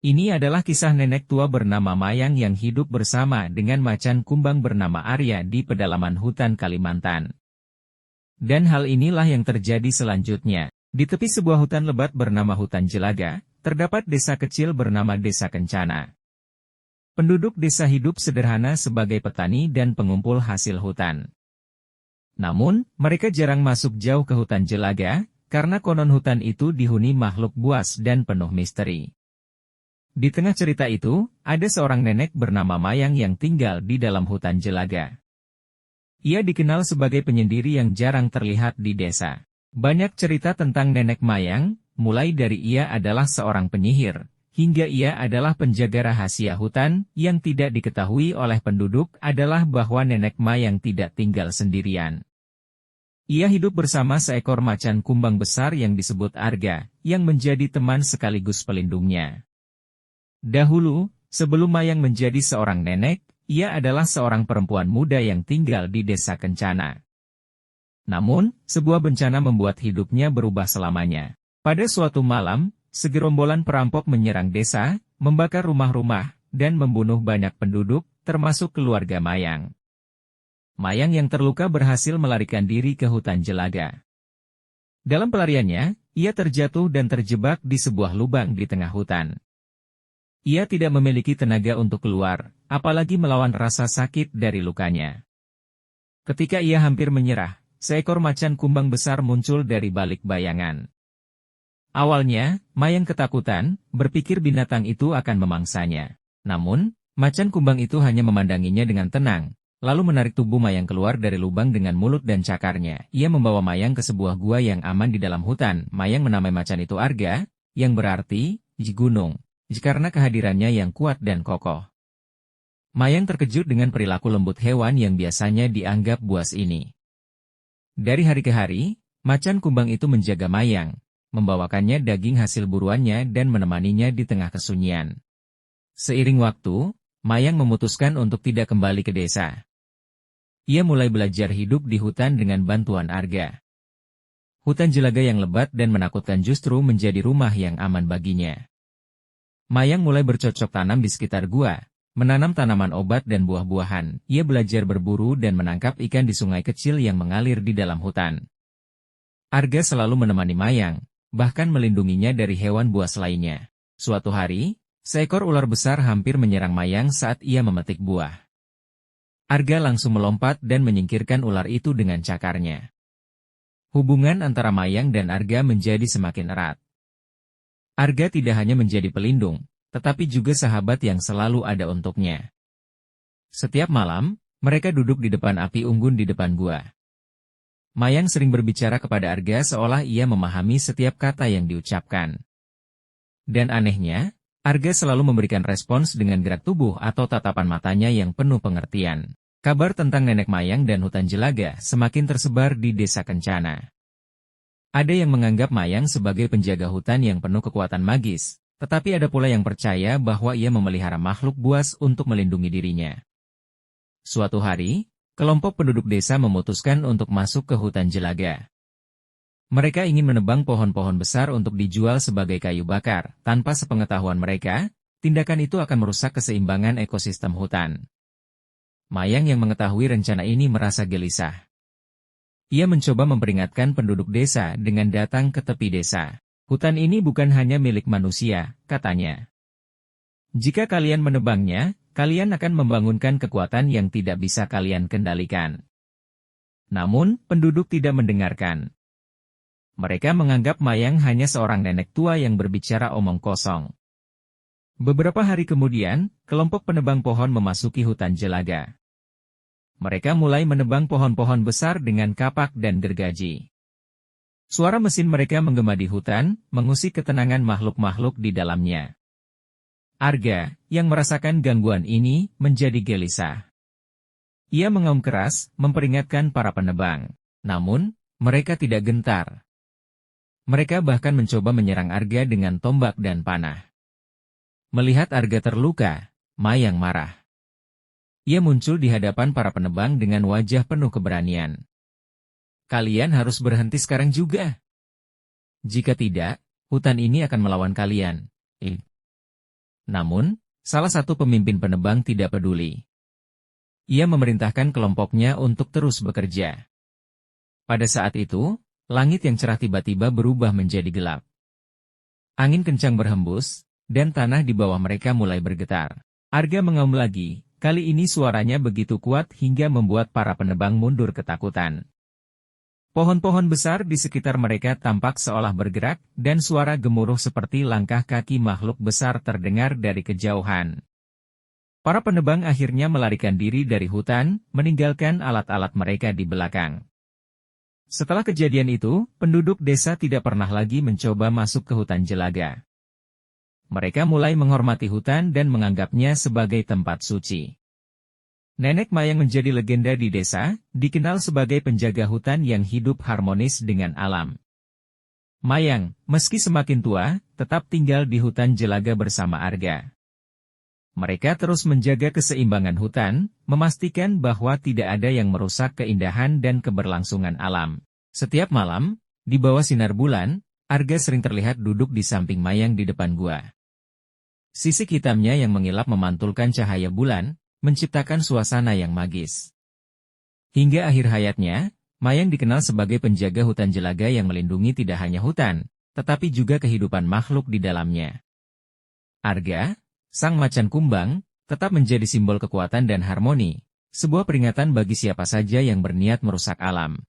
Ini adalah kisah nenek tua bernama Mayang yang hidup bersama dengan macan kumbang bernama Arya di pedalaman hutan Kalimantan. Dan hal inilah yang terjadi selanjutnya. Di tepi sebuah hutan lebat bernama Hutan Jelaga, terdapat desa kecil bernama Desa Kencana. Penduduk desa hidup sederhana sebagai petani dan pengumpul hasil hutan. Namun, mereka jarang masuk jauh ke Hutan Jelaga, karena konon hutan itu dihuni makhluk buas dan penuh misteri. Di tengah cerita itu, ada seorang nenek bernama Mayang yang tinggal di dalam hutan Jelaga. Ia dikenal sebagai penyendiri yang jarang terlihat di desa. Banyak cerita tentang nenek Mayang, mulai dari ia adalah seorang penyihir, hingga ia adalah penjaga rahasia hutan. Yang tidak diketahui oleh penduduk adalah bahwa nenek Mayang tidak tinggal sendirian. Ia hidup bersama seekor macan kumbang besar yang disebut Arga, yang menjadi teman sekaligus pelindungnya. Dahulu, sebelum Mayang menjadi seorang nenek, ia adalah seorang perempuan muda yang tinggal di Desa Kencana. Namun, sebuah bencana membuat hidupnya berubah selamanya. Pada suatu malam, segerombolan perampok menyerang desa, membakar rumah-rumah, dan membunuh banyak penduduk, termasuk keluarga Mayang. Mayang yang terluka berhasil melarikan diri ke hutan Jelaga. Dalam pelariannya, ia terjatuh dan terjebak di sebuah lubang di tengah hutan. Ia tidak memiliki tenaga untuk keluar, apalagi melawan rasa sakit dari lukanya. Ketika ia hampir menyerah, seekor macan kumbang besar muncul dari balik bayangan. Awalnya, Mayang ketakutan, berpikir binatang itu akan memangsanya. Namun, macan kumbang itu hanya memandanginya dengan tenang, lalu menarik tubuh Mayang keluar dari lubang dengan mulut dan cakarnya. Ia membawa Mayang ke sebuah gua yang aman di dalam hutan. Mayang menamai macan itu Arga, yang berarti gunung, karena kehadirannya yang kuat dan kokoh. Mayang terkejut dengan perilaku lembut hewan yang biasanya dianggap buas ini. Dari hari ke hari, macan kumbang itu menjaga Mayang, membawakannya daging hasil buruannya dan menemaninya di tengah kesunyian. Seiring waktu, Mayang memutuskan untuk tidak kembali ke desa. Ia mulai belajar hidup di hutan dengan bantuan Arga. Hutan Jelaga yang lebat dan menakutkan justru menjadi rumah yang aman baginya. Mayang mulai bercocok tanam di sekitar gua, menanam tanaman obat dan buah-buahan. Ia belajar berburu dan menangkap ikan di sungai kecil yang mengalir di dalam hutan. Arga selalu menemani Mayang, bahkan melindunginya dari hewan buas lainnya. Suatu hari, seekor ular besar hampir menyerang Mayang saat ia memetik buah. Arga langsung melompat dan menyingkirkan ular itu dengan cakarnya. Hubungan antara Mayang dan Arga menjadi semakin erat. Arga tidak hanya menjadi pelindung, tetapi juga sahabat yang selalu ada untuknya. Setiap malam, mereka duduk di depan api unggun di depan gua. Mayang sering berbicara kepada Arga seolah ia memahami setiap kata yang diucapkan. Dan anehnya, Arga selalu memberikan respons dengan gerak tubuh atau tatapan matanya yang penuh pengertian. Kabar tentang nenek Mayang dan hutan Jelaga semakin tersebar di Desa Kencana. Ada yang menganggap Mayang sebagai penjaga hutan yang penuh kekuatan magis, tetapi ada pula yang percaya bahwa ia memelihara makhluk buas untuk melindungi dirinya. Suatu hari, kelompok penduduk desa memutuskan untuk masuk ke hutan Jelaga. Mereka ingin menebang pohon-pohon besar untuk dijual sebagai kayu bakar. Tanpa sepengetahuan mereka, tindakan itu akan merusak keseimbangan ekosistem hutan. Mayang yang mengetahui rencana ini merasa gelisah. Ia mencoba memperingatkan penduduk desa dengan datang ke tepi desa. Hutan ini bukan hanya milik manusia, katanya. Jika kalian menebangnya, kalian akan membangunkan kekuatan yang tidak bisa kalian kendalikan. Namun, penduduk tidak mendengarkan. Mereka menganggap Mayang hanya seorang nenek tua yang berbicara omong kosong. Beberapa hari kemudian, kelompok penebang pohon memasuki hutan Jelaga. Mereka mulai menebang pohon-pohon besar dengan kapak dan gergaji. Suara mesin mereka menggema di hutan, mengusik ketenangan makhluk-makhluk di dalamnya. Arga, yang merasakan gangguan ini, menjadi gelisah. Ia mengaum keras, memperingatkan para penebang. Namun, mereka tidak gentar. Mereka bahkan mencoba menyerang Arga dengan tombak dan panah. Melihat Arga terluka, Mayang marah. Ia muncul di hadapan para penebang dengan wajah penuh keberanian. Kalian harus berhenti sekarang juga. Jika tidak, hutan ini akan melawan kalian. Namun, salah satu pemimpin penebang tidak peduli. Ia memerintahkan kelompoknya untuk terus bekerja. Pada saat itu, langit yang cerah tiba-tiba berubah menjadi gelap. Angin kencang berhembus, dan tanah di bawah mereka mulai bergetar. Arga mengaum lagi, kali ini suaranya begitu kuat hingga membuat para penebang mundur ketakutan. Pohon-pohon besar di sekitar mereka tampak seolah bergerak, dan suara gemuruh seperti langkah kaki makhluk besar terdengar dari kejauhan. Para penebang akhirnya melarikan diri dari hutan, meninggalkan alat-alat mereka di belakang. Setelah kejadian itu, penduduk desa tidak pernah lagi mencoba masuk ke hutan Jelaga. Mereka mulai menghormati hutan dan menganggapnya sebagai tempat suci. Nenek Mayang menjadi legenda di desa, dikenal sebagai penjaga hutan yang hidup harmonis dengan alam. Mayang, meski semakin tua, tetap tinggal di hutan Jelaga bersama Arga. Mereka terus menjaga keseimbangan hutan, memastikan bahwa tidak ada yang merusak keindahan dan keberlangsungan alam. Setiap malam, di bawah sinar bulan, Arga sering terlihat duduk di samping Mayang di depan gua. Sisik hitamnya yang mengilap memantulkan cahaya bulan, menciptakan suasana yang magis. Hingga akhir hayatnya, Mayang dikenal sebagai penjaga hutan Jelaga yang melindungi tidak hanya hutan, tetapi juga kehidupan makhluk di dalamnya. Arga, sang macan kumbang, tetap menjadi simbol kekuatan dan harmoni, sebuah peringatan bagi siapa saja yang berniat merusak alam.